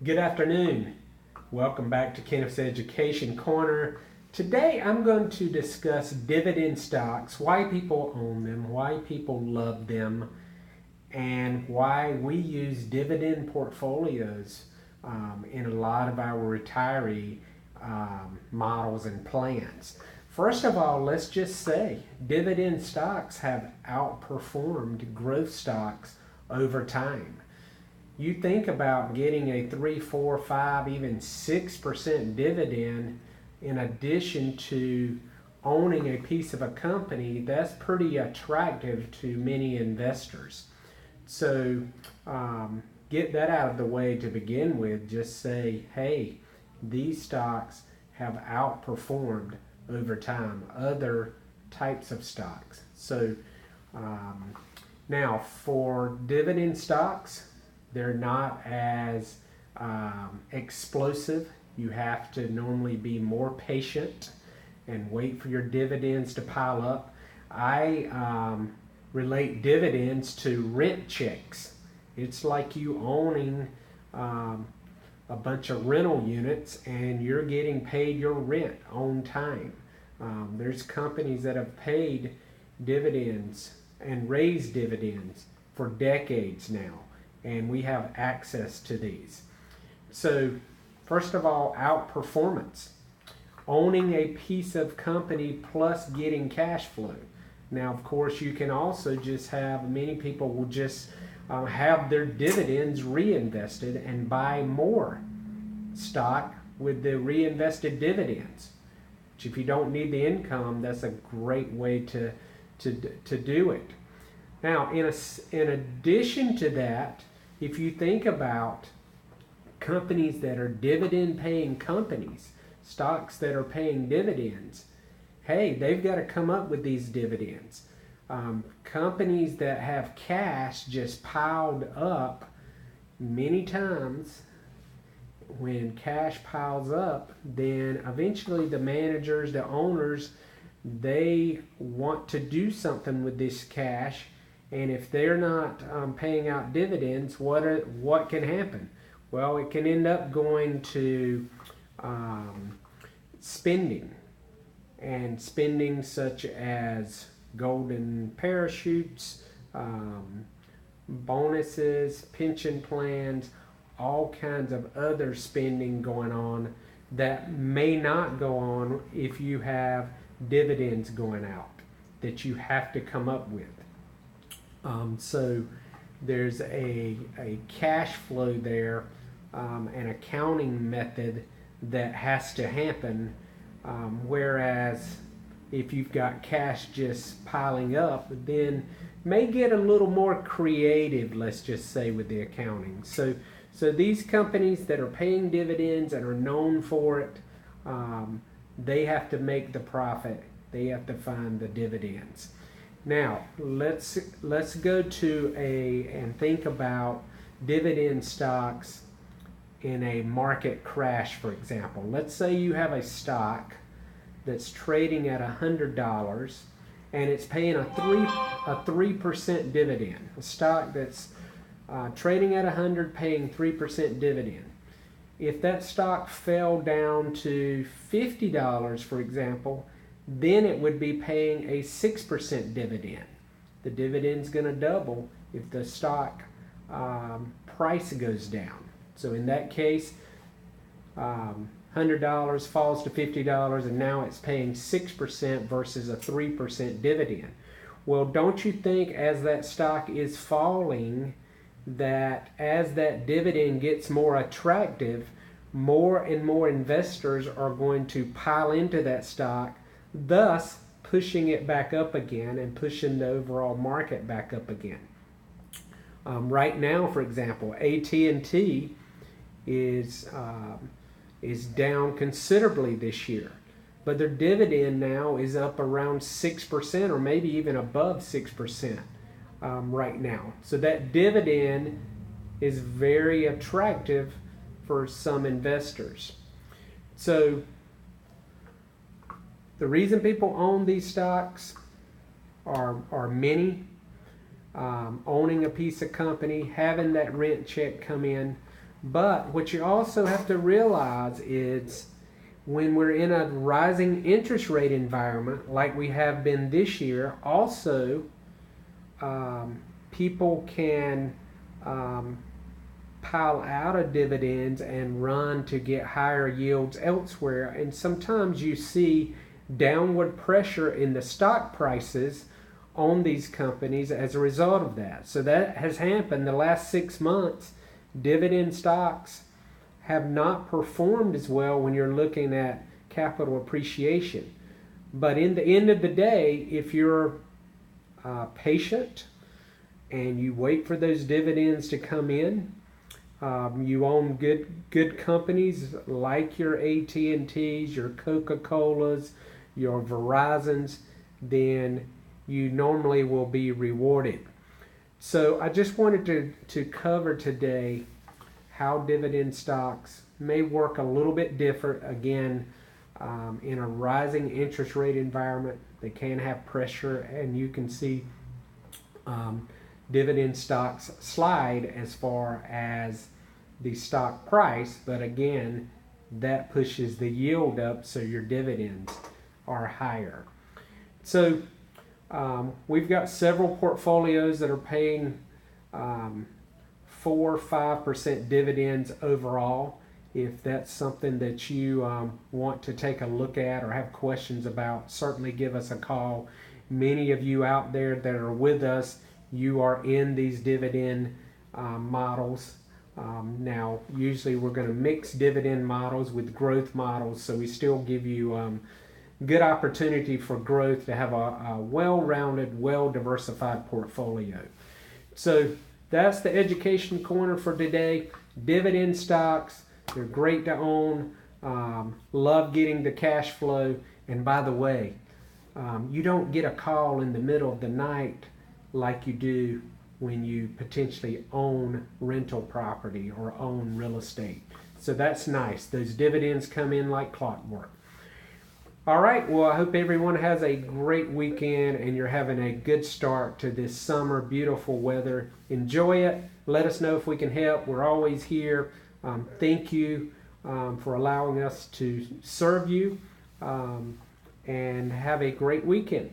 Good afternoon. Welcome back to Kenneth's Education Corner. Today I'm going to discuss dividend stocks, why people own them, why people love them, and why we use dividend portfolios in a lot of our retiree models and plans. First of all, let's just say dividend stocks have outperformed growth stocks over time. You think about getting a 3, 4, 5, even 6% dividend in addition to owning a piece of a company, that's pretty attractive to many investors. So get that out of the way to begin with. Just say, hey, these stocks have outperformed over time other types of stocks. So now for dividend stocks, they're not as explosive. You have to normally be more patient and wait for your dividends to pile up. I relate dividends to rent checks. It's like you owning a bunch of rental units and you're getting paid your rent on time. There's companies that have paid dividends and raised dividends for decades now, and we have access to these. So first of all, outperformance. Owning a piece of company plus getting cash flow. Now, of course, you can also just have, many people will just have their dividends reinvested and buy more stock with the reinvested dividends. Which if you don't need the income, that's a great way to do it. Now, in addition to that, if you think about companies that are dividend paying companies, stocks that are paying dividends, hey, they've got to come up with these dividends. Companies that have cash just piled up, many times when cash piles up, then eventually the managers, the owners, they want to do something with this cash. And if they're not paying out dividends, what can happen? Well, it can end up going to spending, and spending such as golden parachutes, bonuses, pension plans, all kinds of other spending going on that may not go on if you have dividends going out that you have to come up with. So there's a cash flow there, an accounting method that has to happen, whereas if you've got cash just piling up, then may get a little more creative, let's just say, with the accounting. So these companies that are paying dividends and are known for it, they have to make the profit. They have to find the dividends. Now, let's go to and think about dividend stocks in a market crash, for example. Let's say you have a stock that's trading at $100 and it's paying a 3% dividend. A stock that's trading at 100 paying 3% dividend. If that stock fell down to $50, for example, then it would be paying a 6% dividend. The dividend's going to double if the stock price goes down. So in that case, $100 falls to $50 and now it's paying 6% versus a 3% dividend. Well, don't you think as that stock is falling, that as that dividend gets more attractive, more and more investors are going to pile into that stock, thus pushing it back up again and pushing the overall market back up again. Right now, for example, AT&T is down considerably this year, but their dividend now is up around 6% or maybe even above 6% right now. So that dividend is very attractive for some investors. So the reason people own these stocks are many. Owning a piece of company, having that rent check come in, But what you also have to realize is when we're in a rising interest rate environment like we have been this year, also people can pile out of dividends and run to get higher yields elsewhere. And sometimes you see downward pressure in the stock prices on these companies as a result of that. So that has happened the last 6 months. Dividend stocks have not performed as well when you're looking at capital appreciation. But in the end of the day, if you're patient and you wait for those dividends to come in, you own good companies like your AT&Ts, your Coca-Colas, your Verizons, then you normally will be rewarded. So I just wanted to cover today how dividend stocks may work a little bit different. Again, in a rising interest rate environment, they can have pressure, and you can see dividend stocks slide as far as the stock price, but again, that pushes the yield up, so your dividends are higher. So we've got several portfolios that are paying 4-5% dividends overall. If that's something that you want to take a look at or have questions about, certainly give us a call. Many of you out there that are with us, you are in these dividend models. Now, usually we're going to mix dividend models with growth models, so we still give you good opportunity for growth to have a well-rounded, well-diversified portfolio. So that's the education corner for today. Dividend stocks, they're great to own. Love getting the cash flow. And by the way, you don't get a call in the middle of the night like you do when you potentially own rental property or own real estate. So that's nice. Those dividends come in like clockwork. All right, well, I hope everyone has a great weekend and you're having a good start to this summer, beautiful weather. Enjoy it. Let us know if we can help. We're always here. Thank you for allowing us to serve you, and have a great weekend.